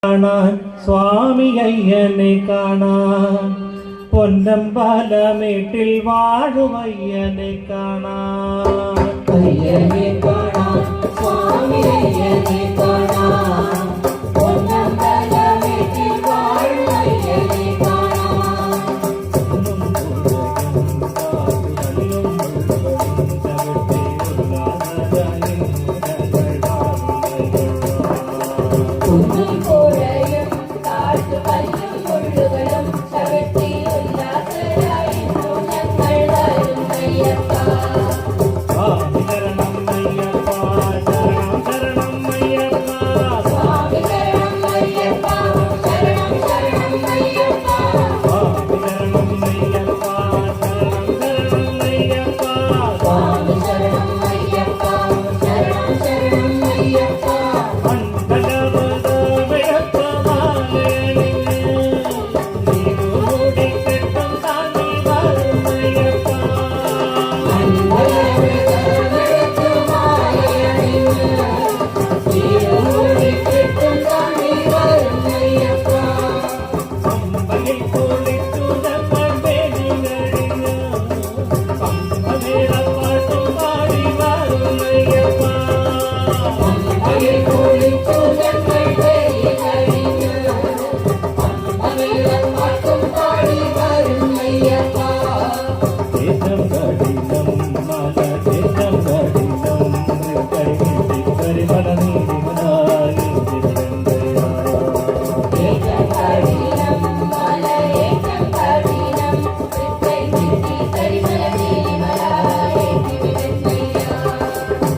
കാണാൻ സ്വാമി അയ്യനെ കാണാൻ പൊന്നമ്പലമേട്ടിൽ വാഴുമയ്യനെ കാണാൻ അയ്യനെ കാണാൻ സ്വാമി അയ്യനെ കാണാൻ പൊന്നമ്പലമേട്ടിൽ വാഴുമയ്യനെ കാണാൻ കുന്നും കോഴയും കാട്ടുകല്ലും മുള്ളുകളും ചവിട്ടി ഉല്ലാസരായിരുന്നു ഞങ്ങൾ വരുന്നയ്യപ്പ. സ്വാമി ശരണം അയ്യപ്പ, ശരണം ശരണം അയ്യപ്പ. സ്വാമി ശരണം അയ്യപ്പ, ശരണം ശരണം അയ്യപ്പ. സ്വാമി ശരണം അയ്യപ്പ, ശരണം ശരണം അയ്യപ്പ. സ്വാമി ശരണം അയ്യപ്പ, ശരണം ശരണം അയ്യപ്പ. ദേശം കഠിനം മല ദേശം കഠിനം